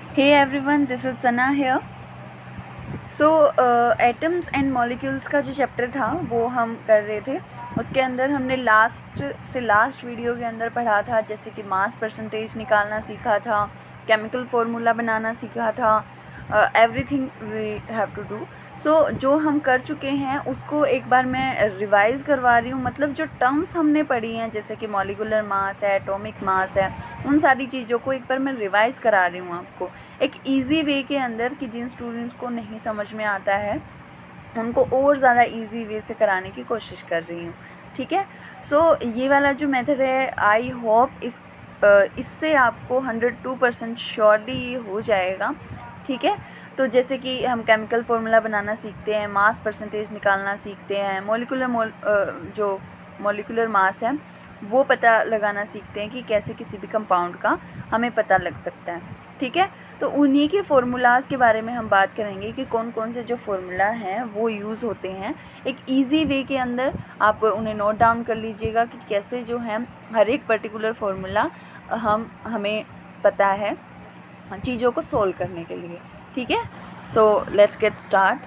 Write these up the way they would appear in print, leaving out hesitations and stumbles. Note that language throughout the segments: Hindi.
Hey everyone, this is Sana here. So atoms and molecules का जो चैप्टर था वो हम कर रहे थे। उसके अंदर हमने लास्ट वीडियो के अंदर पढ़ा था, जैसे कि मास परसेंटेज निकालना सीखा था, केमिकल फार्मूला बनाना सीखा था, everything we have to do. So जो हम कर चुके हैं उसको एक बार मैं रिवाइज़ करवा रही हूँ। मतलब जो टर्म्स हमने पढ़ी हैं, जैसे कि मॉलिकुलर मास है, एटॉमिक मास है, उन सारी चीज़ों को एक बार मैं रिवाइज़ करा रही हूँ आपको एक इजी वे के अंदर, कि जिन स्टूडेंट्स को नहीं समझ में आता है उनको और ज़्यादा इजी वे से कराने की कोशिश कर रही हूँ। ठीक है, सो ये वाला जो मेथड है, आई होप इससे आपको 102% श्योरली हो जाएगा। ठीक है, तो जैसे कि हम केमिकल फार्मूला बनाना सीखते हैं, मास परसेंटेज निकालना सीखते हैं, जो मॉलिकुलर मास है वो पता लगाना सीखते हैं कि कैसे किसी भी कंपाउंड का हमें पता लग सकता है। ठीक है, तो उन्हीं के फार्मूलाज के बारे में हम बात करेंगे कि कौन कौन से जो फार्मूला हैं वो यूज़ होते हैं। एक इजी वे के अंदर आप उन्हें नोट डाउन कर लीजिएगा कि कैसे जो है हर एक पर्टिकुलर फार्मूला हमें पता है चीज़ों को सोल्व करने के लिए। ठीक है, so let's get start.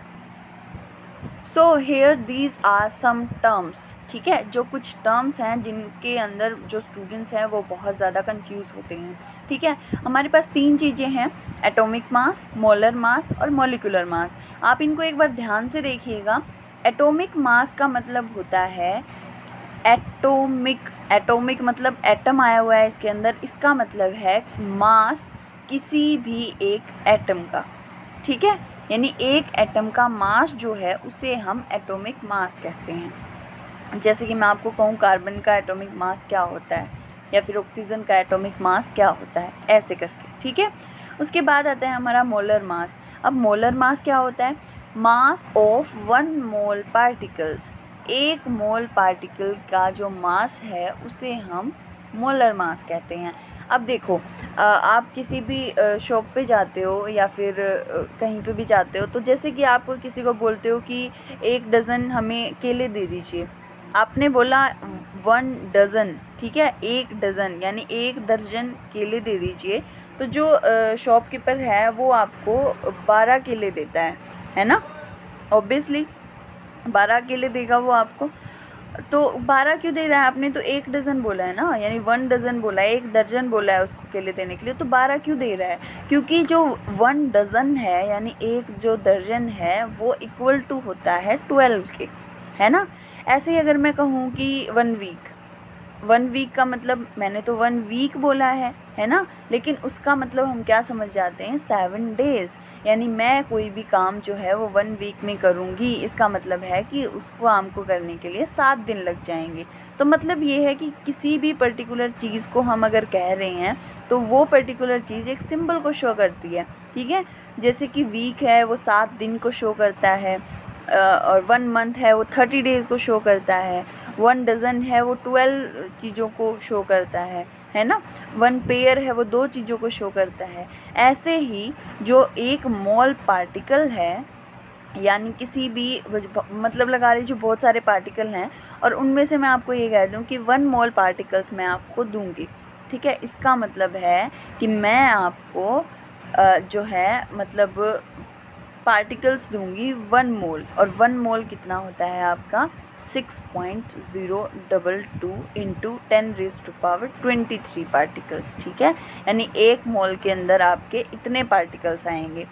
So here these are some terms. ठीक है, जो कुछ टर्म्स हैं जिनके अंदर जो स्टूडेंट्स हैं वो बहुत ज़्यादा कंफ्यूज होते हैं। ठीक है, हमारे पास 3 चीज़ें हैं, एटॉमिक मास, मोलर मास और मॉलिक्यूलर मास। आप इनको एक बार ध्यान से देखिएगा। एटॉमिक मास का मतलब होता है एटॉमिक मतलब एटम आया हुआ है इसके अंदर, इसका मतलब है मास किसी भी एक एटम का। ठीक है, यानी एक एटम का मास जो है उसे हम एटॉमिक मास कहते हैं। जैसे कि मैं आपको कहूँ कार्बन का एटॉमिक मास क्या होता है, या फिर ऑक्सीजन का एटॉमिक मास क्या होता है, ऐसे करके। ठीक है, उसके बाद आता है हमारा मोलर मास। अब मोलर मास क्या होता है? Mass of 1 mole particles. 1 mole particle का जो मास है उसे हम मोलर मास कहते हैं। अब देखो, आप किसी भी शॉप पे जाते हो या फिर कहीं पे भी जाते हो, तो जैसे कि आप किसी को बोलते हो कि 1 डज़न हमें केले दे दीजिए। आपने बोला 1 डज़न, ठीक है, 1 डज़न यानी 1 दर्जन केले दे दीजिए। तो जो शॉपकीपर है वो आपको 12 केले देता है ना? ऑब्वियसली 12 केले देगा वो आपको। तो 12 क्यों दे रहा है? आपने तो 1 डज़न बोला है ना, यानी 1 डज़न बोला है, 1 दर्जन बोला है उसको केले देने के लिए, तो 12 क्यों दे रहा है? क्योंकि जो 1 डज़न है यानी एक जो दर्जन है वो इक्वल टू होता है 12 के, है ना? ऐसे ही अगर मैं कहूँ कि 1 वीक का मतलब, मैंने तो 1 वीक बोला है ना, लेकिन उसका मतलब हम क्या समझ जाते हैं? 7 डेज़। यानी मैं कोई भी काम जो है वो 1 वीक में करूँगी, इसका मतलब है कि उस काम को करने के लिए 7 दिन लग जाएंगे। तो मतलब ये है कि किसी भी पर्टिकुलर चीज़ को हम अगर कह रहे हैं तो वो पर्टिकुलर चीज़ एक सिंबल को शो करती है। ठीक है, जैसे कि वीक है वो 7 दिन को शो करता है, और 1 मंथ है वो 30 डेज़ को शो करता है, 1 डज़न है वो 12 चीज़ों को शो करता है ना? 1 पेयर है वो 2 चीज़ों को शो करता है। ऐसे ही जो एक मोल पार्टिकल है, यानी किसी भी मतलब लगा लीजिए बहुत सारे पार्टिकल हैं और उनमें से मैं आपको ये कह दूं कि 1 मोल पार्टिकल्स मैं आपको दूंगी। ठीक है, इसका मतलब है कि मैं आपको जो है मतलब पार्टिकल्स दूंगी 1 मोल, और 1 मोल कितना होता है आपका? 6.022 इंटू 10⁻23 पार्टिकल्स। ठीक है, यानी 1 मोल के अंदर आपके इतने पार्टिकल्स आएंगे।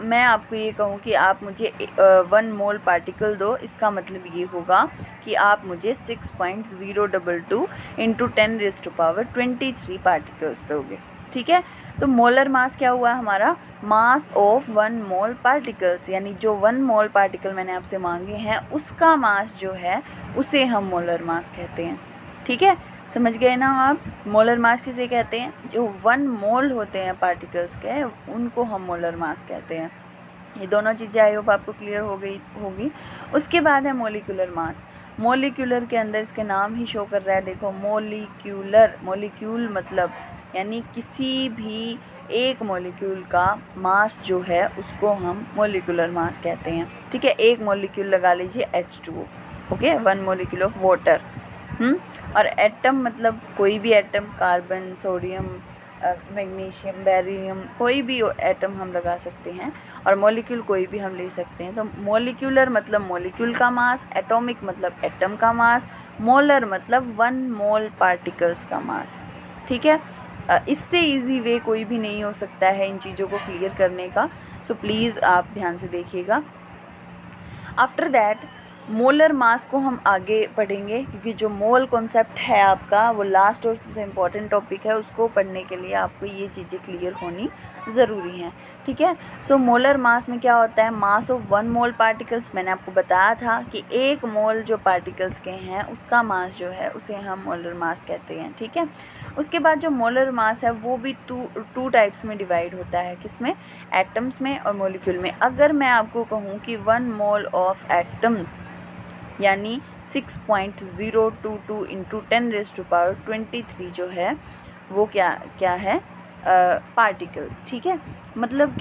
मैं आपको ये कहूँ कि आप मुझे 1 मोल पार्टिकल दो, इसका मतलब ये होगा कि आप मुझे 6.022 इंटू 10⁻23 पार्टिकल्स दोगे। ठीक है, तो मोलर मास क्या हुआ हमारा? मास ऑफ 1 मोल पार्टिकल्स, यानी जो 1 मोल पार्टिकल मैंने आपसे मांगे हैं उसका मास जो है उसे हम मोलर मास कहते हैं। ठीक है, समझ गए ना आप? मोलर मास किसे कहते हैं? जो 1 मोल होते हैं पार्टिकल्स के उनको हम मोलर मास कहते हैं। ये दोनों चीज़ें आई होप आपको क्लियर हो गई होगी। उसके बाद है मोलिकुलर मास। मोलिकुलर के अंदर इसके नाम ही शो कर रहा है, देखो मोलिक्यूलर, मोलिक्यूल मतलब यानी किसी भी एक मॉलिक्यूल का मास जो है उसको हम मोलिकुलर मास कहते हैं। ठीक है, एक मॉलिक्यूल लगा लीजिए H2O, okay, 1 molecule of water. और एटम मतलब कोई भी atom, carbon, sodium, magnesium, beryllium, कोई भी एटम हम लगा सकते हैं, और मॉलिक्यूल कोई भी हम ले सकते हैं। तो मॉलिक्यूलर मतलब मॉलिक्यूल का मास, एटॉमिक मतलब एटम का मास, मोलर मतलब 1 मोल पार्टिकल्स का मास। ठीक है, इससे इजी वे कोई भी नहीं हो सकता है इन चीज़ों को क्लियर करने का। सो प्लीज़ आप ध्यान से देखिएगा। आफ्टर दैट मोलर मास को हम आगे पढ़ेंगे, क्योंकि जो मोल कॉन्सेप्ट है आपका वो लास्ट और सबसे इम्पॉर्टेंट टॉपिक है, उसको पढ़ने के लिए आपको ये चीज़ें क्लियर होनी ज़रूरी हैं। ठीक है, सो मोलर मास में क्या होता है, मास ऑफ 1 मोल पार्टिकल्स। मैंने आपको बताया था कि 1 मोल जो पार्टिकल्स के हैं उसका मास जो है उसे हम मोलर मास कहते हैं। ठीक है, उसके बाद जो मोलर मास है वो भी टू टाइप्स में डिवाइड होता है, किसमें, एटम्स में और मॉलिक्यूल में। अगर मैं आपको कहूँ कि 1 मोल ऑफ एटम्स यानी 6.022 इंटू 10⁻23 जो है वो क्या है, पार्टिकल्स। ठीक है, मतलब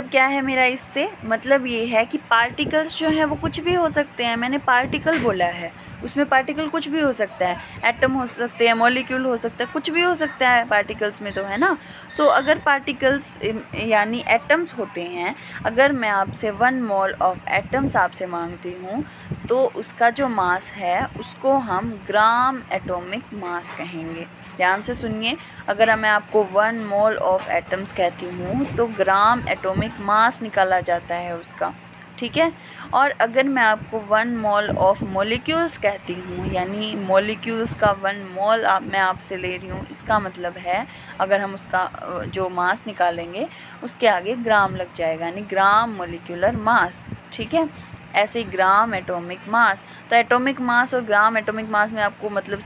क्या है मेरा इससे मतलब ये है कि पार्टिकल्स जो है वो कुछ भी हो सकते हैं। मैंने पार्टिकल बोला है, उसमें पार्टिकल कुछ भी हो सकता है, एटम हो सकते हैं, मॉलिक्यूल हो सकता है, कुछ भी हो सकता है पार्टिकल्स में, तो है ना। तो अगर पार्टिकल्स यानी एटम्स होते हैं, अगर मैं आपसे 1 मोल ऑफ एटम्स आपसे मांगती हूँ तो उसका जो मास है उसको हम ग्राम एटॉमिक मास कहेंगे। ध्यान से सुनिए, अगर मैं आपको 1 मोल ऑफ एटम्स कहती हूँ तो ग्राम एटॉमिक मास निकाला जाता है उसका। ठीक है, और अगर मैं आपको 1 मोल ऑफ मॉलिक्यूल्स कहती हूँ, यानी मॉलिक्यूल्स का 1 मोल मैं आपसे ले रही हूँ, इसका मतलब है अगर हम उसका जो मास निकालेंगे उसके आगे ग्राम लग जाएगा, यानी ग्राम मॉलिक्यूलर मास। ठीक है, ऐसे ही ग्राम एटॉमिक मास। तो एटॉमिक मास और ग्राम एटॉमिक मास में आपको मतलब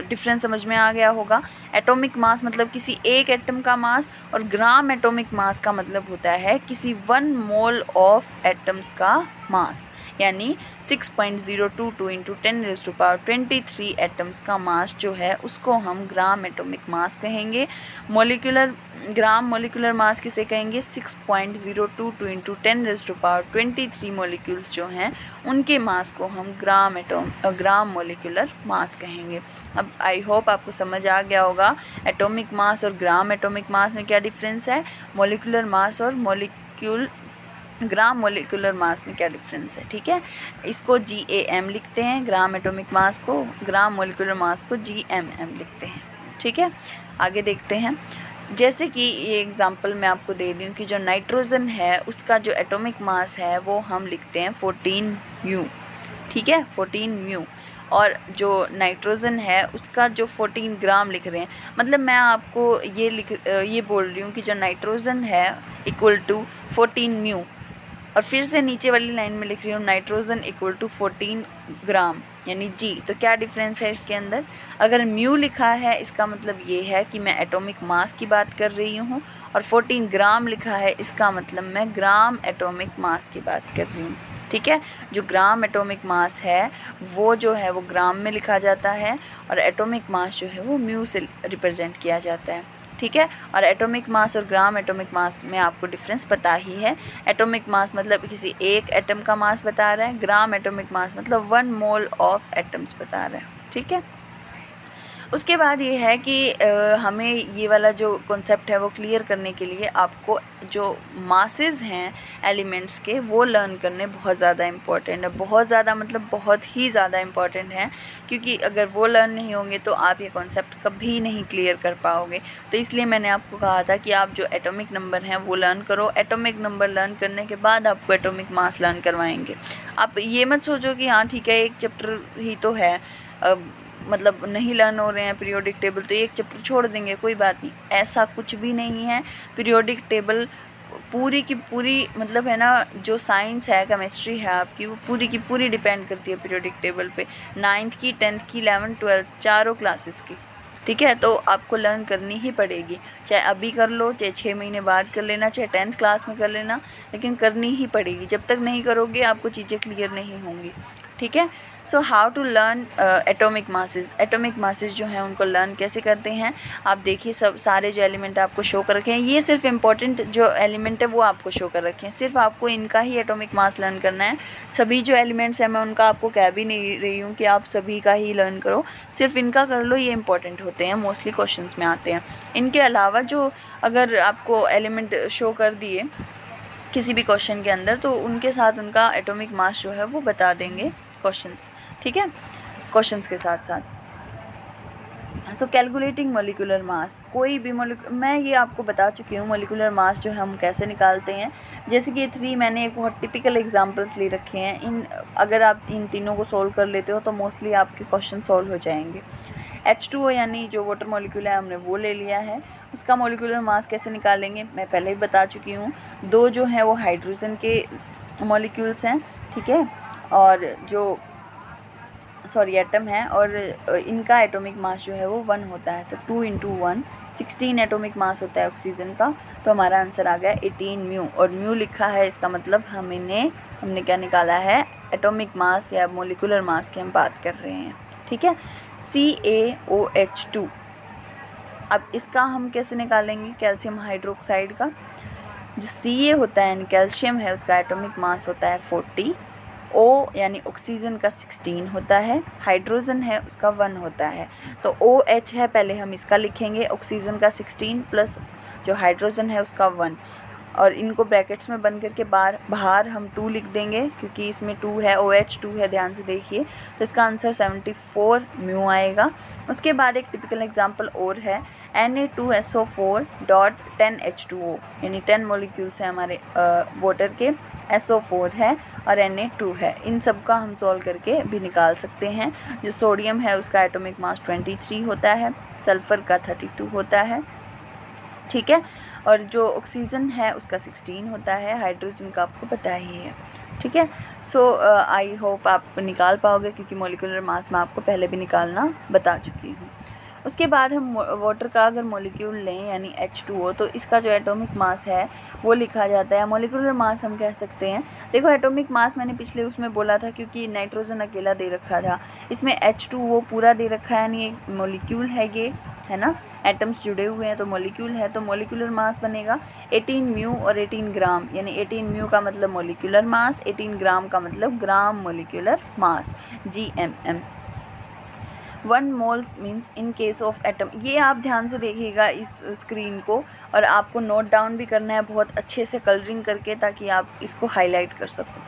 डिफरेंस समझ में आ गया होगा। एटॉमिक मास मतलब किसी एक एटम का मास, और ग्राम एटॉमिक मास का मतलब होता है किसी 1 मोल ऑफ एटम्स का मास, यानी 6.022 इंटू 10⁻23 एटम्स का मास जो है उसको हम ग्राम एटॉमिक मास कहेंगे। ग्राम मोलिकुलर मास किसे कहेंगे, 6.022 इंटू 10⁻23 मॉलिक्यूल्स जो हैं उनके मास को हम ग्राम मोलिकुलर मास कहेंगे। अब आई होप आपको समझ आ गया होगा एटॉमिक मास और ग्राम एटॉमिक मास में क्या डिफरेंस है, मॉलिकुलर मास और ग्राम मोलिकुलर मास में क्या डिफरेंस है। ठीक है, इसको GAM लिखते हैं ग्राम एटॉमिक मास को, ग्राम मोलिकुलर मास को GMM लिखते हैं। ठीक है, आगे देखते हैं। जैसे कि ये एग्जांपल मैं आपको दे दूं कि जो नाइट्रोजन है उसका जो एटॉमिक मास है वो हम लिखते हैं 14 म्यू। ठीक है, 14 म्यू, और जो नाइट्रोजन है उसका जो 14 ग्राम लिख रहे हैं, मतलब मैं आपको ये बोल रही हूँ कि जो नाइट्रोजन है इक्वल टू 14 म्यू, और फिर से नीचे वाली लाइन में लिख रही हूँ नाइट्रोजन इक्वल टू 14 ग्राम यानी G। तो क्या डिफरेंस है इसके अंदर, अगर म्यू लिखा है इसका मतलब ये है कि मैं एटॉमिक मास की बात कर रही हूँ, और 14 ग्राम लिखा है इसका मतलब मैं ग्राम एटॉमिक मास की बात कर रही हूँ। ठीक है, जो ग्राम एटॉमिक मास है वो जो है वो ग्राम में लिखा जाता है, और एटॉमिक मास जो है वो म्यू से रिप्रेजेंट किया जाता है। ठीक है, और एटॉमिक मास और ग्राम एटॉमिक मास में आपको डिफरेंस पता ही है। एटॉमिक मास मतलब किसी एक एटम का मास बता रहा है, ग्राम एटॉमिक मास मतलब 1 मोल ऑफ एटम्स बता रहा है। ठीक है, उसके बाद ये है कि हमें ये वाला जो कॉन्सेप्ट है वो क्लियर करने के लिए आपको जो मासेस हैं एलिमेंट्स के वो लर्न करने बहुत ज़्यादा इम्पॉर्टेंट है, बहुत ज़्यादा मतलब बहुत ही ज़्यादा इम्पॉर्टेंट है, क्योंकि अगर वो लर्न नहीं होंगे तो आप ये कॉन्सेप्ट कभी नहीं क्लियर कर पाओगे। तो इसलिए मैंने आपको कहा था कि आप जो एटॉमिक नंबर हैं वो लर्न करो, एटॉमिक नंबर लर्न करने के बाद आपको एटॉमिक मास लर्न करवाएंगे। आप ये मत सोचो कि हाँ ठीक है एक चैप्टर ही तो है, मतलब नहीं लर्न हो रहे हैं पीरियोडिक टेबल तो एक चैप्टर छोड़ देंगे, कोई बात नहीं, ऐसा कुछ भी नहीं है। पीरियोडिक टेबल पूरी की पूरी मतलब है ना, जो साइंस है केमिस्ट्री है आपकी वो पूरी की पूरी डिपेंड करती है पीरियोडिक टेबल पे, 9th की 10th की 11th 12th चारों क्लासेस की। ठीक है, तो आपको लर्न करनी ही पड़ेगी, चाहे अभी कर लो, चाहे 6 महीने बाद कर लेना, चाहे 10th क्लास में कर लेना, लेकिन करनी ही पड़ेगी। जब तक नहीं करोगे आपको चीज़ें क्लियर नहीं होंगी। ठीक है। So how to learn atomic masses. Atomic masses जो हैं उनको लर्न कैसे करते हैं, आप देखिए सब सारे जो एलिमेंट आपको शो कर रखे हैं, ये सिर्फ इम्पॉर्टेंट जो एलिमेंट है वो आपको शो कर रखे हैं, सिर्फ आपको इनका ही एटॉमिक मास लर्न करना है। सभी जो एलिमेंट्स हैं मैं उनका आपको कह भी नहीं रही हूँ कि आप सभी का ही लर्न करो, सिर्फ इनका कर लो, ये इंपॉर्टेंट होते हैं, मोस्टली क्वेश्चंस में आते हैं। इनके अलावा जो अगर आपको एलिमेंट शो कर दिए किसी भी क्वेश्चन के अंदर, तो उनके साथ उनका एटॉमिक मास जो है वो बता देंगे क्वेश्चंस, ठीक है, क्वेश्चंस के साथ साथ। सो कैलकुलेटिंग मोलिकुलर मास, कोई भी मैं ये आपको बता चुकी हूँ मोलिकुलर मास जो हम कैसे निकालते हैं। जैसे कि 3 मैंने एक बहुत टिपिकल एग्जांपल्स ले रखे हैं, इन अगर आप इन तीनों को सोल्व कर लेते हो तो मोस्टली आपके क्वेश्चन सोल्व हो जाएंगे। H2O यानी जो वाटर मॉलिक्यूल है हमने वो ले लिया है, उसका मॉलिक्यूलर मास कैसे निकालेंगे मैं पहले ही बता चुकी हूँ। 2 जो है वो हाइड्रोजन के मॉलिक्यूल्स हैं, ठीक है, और जो एटम है, और इनका एटॉमिक मास जो है वो 1 होता है, तो 2 × 1 16 एटॉमिक मास होता है ऑक्सीजन का। तो हमारा आंसर आ गया 18 म्यू, और म्यू लिखा है, इसका मतलब हमने क्या निकाला है, एटॉमिक मास या मोलिकुलर मास की हम बात कर रहे हैं, ठीक है। CaOH2, अब इसका हम कैसे निकालेंगे, कैल्शियम हाइड्रोक्साइड का। जो Ca होता है यानी कैल्शियम है, उसका एटॉमिक मास होता है 40, O यानी ऑक्सीजन का 16 होता है, हाइड्रोजन है उसका 1 होता है। तो OH है, पहले हम इसका लिखेंगे, ऑक्सीजन का 16 प्लस जो हाइड्रोजन है उसका 1, और इनको ब्रैकेट्स में बंद करके बाहर हम 2 लिख देंगे, क्योंकि इसमें 2 है, OH 2 है, ध्यान से देखिए। तो इसका आंसर 74 म्यू आएगा। उसके बाद एक टिपिकल एग्जांपल और है, Na2SO4.10H2O, यानी 10 मॉलिक्यूल्स हैं हमारे वाटर के, SO4 है और Na2 है। इन सब का हम सॉल्व करके भी निकाल सकते हैं। जो सोडियम है उसका एटॉमिक मास 23 होता है, सल्फर का 32 होता है, ठीक है, और जो ऑक्सीजन है उसका 16 होता है, हाइड्रोजन का आपको पता ही है, ठीक है। सो आई होप आप निकाल पाओगे, क्योंकि मॉलिक्यूलर मास मैं आपको पहले भी निकालना बता चुकी हूँ। उसके बाद हम वाटर का अगर मॉलिक्यूल लें यानी H2O, तो इसका जो एटॉमिक मास है वो लिखा जाता है, मॉलिक्यूलर मास हम कह सकते हैं। देखो एटॉमिक मास मैंने पिछले उसमें बोला था, क्योंकि नाइट्रोजन अकेला दे रखा था, इसमें H2O पूरा दे रखा है, यानी एक मॉलिक्यूल है ये, है ना, एटम्स जुड़े हुए हैं तो मॉलिक्यूल है, तो मॉलिक्यूलर मास बनेगा 18 म्यू और 18 ग्राम, यानी 18 म्यू का मतलब मॉलिक्यूलर मास, 18 ग्राम का मतलब gram molecular mass, GMM। 1 moles means in case of atom, ये आप ध्यान से देखिएगा इस स्क्रीन को, और आपको नोट डाउन भी करना है बहुत अच्छे से कलरिंग करके, ताकि आप इसको हाईलाइट कर सको।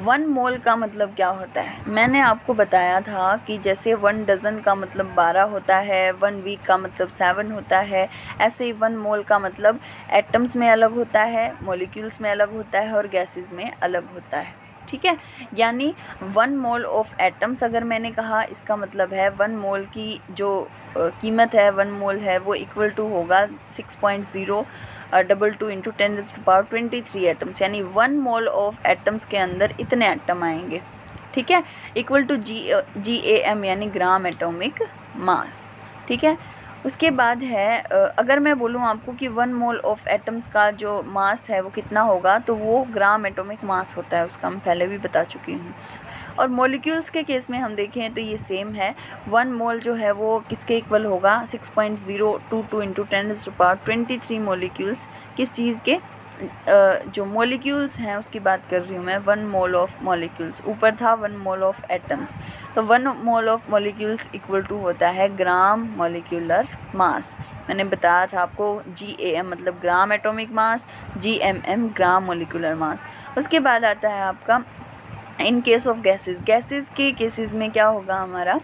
1 मोल का मतलब क्या होता है, मैंने आपको बताया था कि जैसे 1 डजन का मतलब 12 होता है, 1 वीक का मतलब 7 होता है, ऐसे ही 1 मोल का मतलब एटम्स में अलग होता है, मॉलिक्यूल्स में अलग होता है और गैसेस में अलग होता है, ठीक है। यानी 1 मोल ऑफ एटम्स अगर मैंने कहा, इसका मतलब है 1 मोल की जो कीमत है, 1 मोल है, वो इक्वल टू होगा 6.022 × 10⁻23 एटम्स, यानी 1 मोल ऑफ एटम्स के अंदर इतने एटम आएंगे, ठीक है, इक्वल टू GAM यानी ग्राम एटॉमिक मास, ठीक है। उसके बाद है अगर मैं बोलूँ आपको कि 1 मोल ऑफ एटम्स का जो मास है वो कितना होगा, तो वो ग्राम एटॉमिक मास होता है, उसका मैं पहले भी बता चुकी हूँ। और मॉलिक्यूल्स के केस में हम देखें तो ये सेम है, 1 मोल जो है वो किसके इक्वल होगा, 6.022 × 10⁻23 मॉलिक्यूल्स, किस चीज़ के, जो मॉलिक्यूल्स हैं उसकी बात कर रही हूँ मैं, 1 मोल ऑफ मॉलिक्यूल्स, ऊपर था 1 मोल ऑफ एटम्स, तो 1 mole of molecules equal to होता है ग्राम मॉलिक्यूलर मास। मैंने बताया था आपको, GAM मतलब gram atomic mass, GMM gram molecular mass. उसके बाद आता है आपका in case of gases, gases के केसेस में क्या होगा हमारा,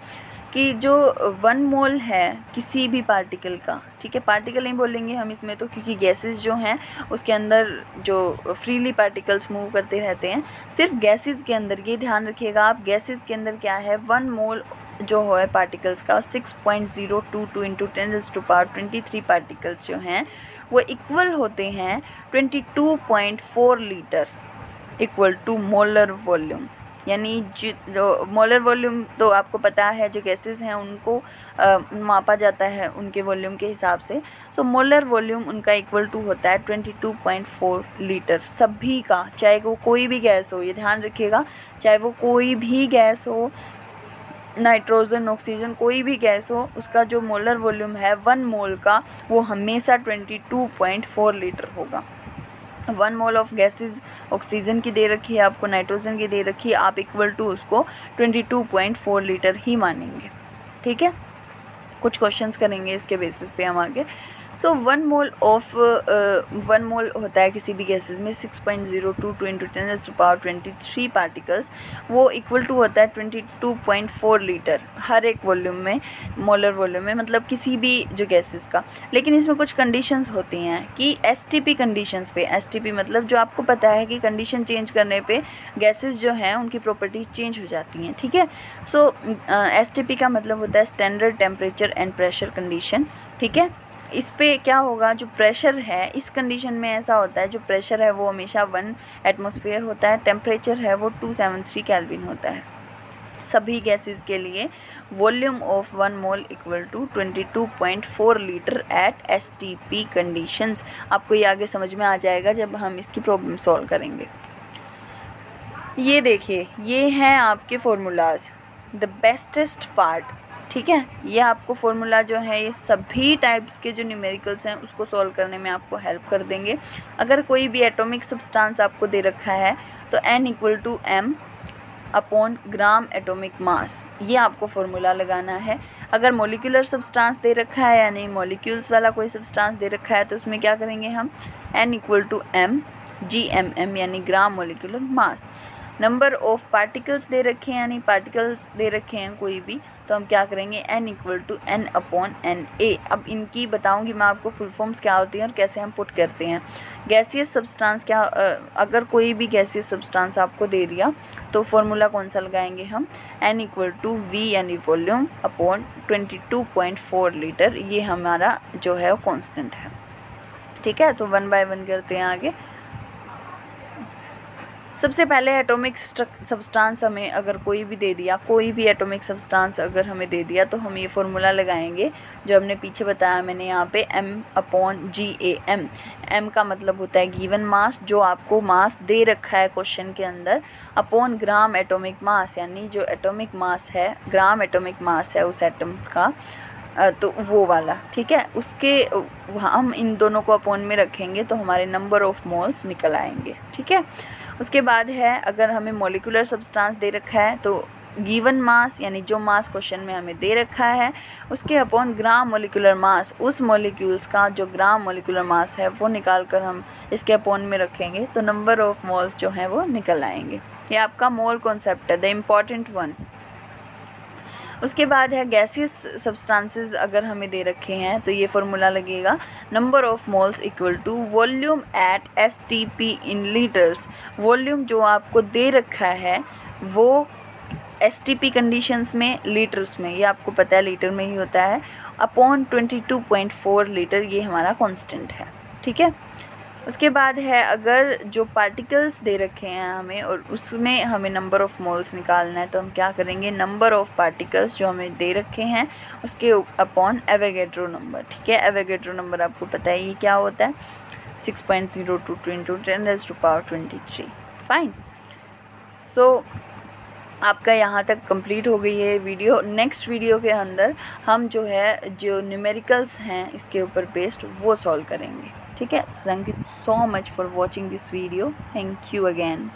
कि जो 1 मोल है किसी भी पार्टिकल का, ठीक है, पार्टिकल नहीं बोलेंगे हम इसमें तो, क्योंकि गैसेस जो हैं उसके अंदर जो फ्रीली पार्टिकल्स मूव करते रहते हैं, सिर्फ गैसेस के अंदर, ये ध्यान रखिएगा आप, गैसेस के अंदर क्या है, 1 मोल जो है पार्टिकल्स का 6.022 × 10⁻23 पार्टिकल्स जो हैं वो इक्वल होते हैं 22.4 litre, equal to molar volume, यानी जो मोलर वॉल्यूम तो आपको पता है जो गैसेस हैं उनको मापा जाता है उनके वॉल्यूम के हिसाब से। सो मोलर वॉल्यूम उनका इक्वल टू होता है 22.4 लीटर सभी का, चाहे वो कोई भी गैस हो, ये ध्यान रखिएगा, चाहे वो कोई भी गैस हो, नाइट्रोजन, ऑक्सीजन, कोई भी गैस हो, उसका जो मोलर वॉल्यूम है 1 मोल का वो हमेशा 22.4 लीटर होगा। 1 मोल ऑफ गैसेज ऑक्सीजन की दे रखी है आपको, नाइट्रोजन की दे रखी है, आप इक्वल टू उसको 22.4 लीटर ही मानेंगे। ठीक है, कुछ क्वेश्चंस करेंगे इसके बेसिस पे हम आगे। सो 1 मोल ऑफ 1 मोल होता है किसी भी गैसेज में 6.022 × 10⁻23 पार्टिकल्स, वो इक्वल टू होता है 22.4 लीटर हर एक वॉल्यूम में, मोलर वॉल्यूम में, मतलब किसी भी जो गैसेस का। लेकिन इसमें कुछ कंडीशंस होती हैं कि एसटीपी कंडीशंस पे, एसटीपी मतलब जो आपको पता है कि कंडीशन चेंज करने पे गैसेस जो हैं उनकी प्रॉपर्टीज चेंज हो जाती हैं। ठीक है, सो एसटीपी का मतलब होता है standard temperature and pressure condition. ठीक है, इस पे क्या होगा, जो प्रेशर है इस कंडीशन में ऐसा होता है, जो प्रेशर है वो हमेशा 1 एटमॉस्फेयर होता है, टेम्परेचर है वो 273 केल्विन होता है सभी गैसेस के लिए। Volume of 1 mole equal to 22.4 litre at STP conditions. आपको ये आगे समझ में आ जाएगा जब हम इसकी प्रॉब्लम सॉल्व करेंगे। ये देखिए, ये हैं आपके फॉर्मूलाज, द बेस्टेस्ट पार्ट। ठीक है, ये आपको फॉर्मूला जो है ये सभी टाइप्स के जो न्यूमेरिकल्स हैं उसको सॉल्व करने में आपको हेल्प कर देंगे। अगर कोई भी एटॉमिक सब्सटेंस आपको दे रखा है तो n = m upon gram atomic mass, ये आपको फॉर्मूला लगाना है। अगर मॉलिक्यूलर सब्सटेंस दे रखा है यानी मॉलिक्यूल्स वाला कोई सब्सटेंस दे रखा है तो उसमें क्या करेंगे हम, n = m gmm यानी gram molecular mass. Number of particles they रखे हैं यानी पार्टिकल्स दे रखे हैं कोई भी, तो हम क्या करेंगे, n = n/na। अब इनकी बताऊंगी मैं आपको फुल फॉर्म्स क्या होती हैं और कैसे हम पुट करते हैं। गैसियस सब्सटेंस क्या, अगर कोई भी गैसियस सब्सटेंस आपको दे दिया तो फॉर्मूला कौन सा लगाएंगे हम, n = v यानी वॉल्यूम अपॉन 22.4 लीटर, ये हमारा जो है वो कांस्टेंट है। ठीक है, तो 1 बाय 1 करते हैं आगे। सबसे पहले एटॉमिक सब्सटेंस हमें अगर कोई भी दे दिया, कोई भी एटॉमिक सब्सटेंस अगर हमें दे दिया तो हम ये फॉर्मूला लगाएंगे जो हमने पीछे बताया मैंने यहाँ पे, m/GAM। m का मतलब होता है गिवन मास, जो आपको मास दे रखा है क्वेश्चन के अंदर, अपॉन ग्राम एटॉमिक मास यानी जो एटॉमिक मास है, ग्राम एटॉमिक मास है उस एटम्स का, तो वो वाला। ठीक है, उसके हम इन दोनों को अपॉन में रखेंगे तो हमारे नंबर ऑफ मोल्स निकल आएंगे। ठीक है, उसके बाद है अगर हमें मॉलिक्यूलर सब्सटेंस दे रखा है तो गिवन मास यानी जो मास क्वेश्चन में हमें दे रखा है उसके अपॉन ग्राम मॉलिक्यूलर मास, उस मॉलिक्यूल्स का जो ग्राम मॉलिक्यूलर मास है वो निकाल कर हम इसके अपॉन में रखेंगे तो नंबर ऑफ मोल्स जो हैं वो निकल आएंगे। ये आपका मोल कॉन्सेप्ट है, द इम्पॉर्टेंट वन। उसके बाद है गैसियस सब्सटेंसेस अगर हमें दे रखे हैं तो ये फॉर्मूला लगेगा, number of moles equal to volume at STP in litres. वॉल्यूम जो आपको दे रखा है वो एसटीपी कंडीशंस में लीटर्स में, ये आपको पता है लीटर में ही होता है, अपॉन 22.4 लीटर, ये हमारा कांस्टेंट है। ठीक है, उसके बाद है अगर जो पार्टिकल्स दे रखे हैं हमें और उसमें हमें नंबर ऑफ मोल्स निकालना है तो हम क्या करेंगे, नंबर ऑफ पार्टिकल्स जो हमें दे रखे हैं उसके अपॉन एवोगैड्रो नंबर। ठीक है, एवोगैड्रो नंबर आपको पता है ये क्या होता है, 6.022 × 10⁻23। फाइन, सो आपका यहाँ तक कंप्लीट हो गई है वीडियो। नेक्स्ट वीडियो के अंदर हम जो है जो न्यूमेरिकल्स हैं इसके ऊपर बेस्ड वो सॉल्व करेंगे। ठीक है, thank you so much for watching this video, thank you again.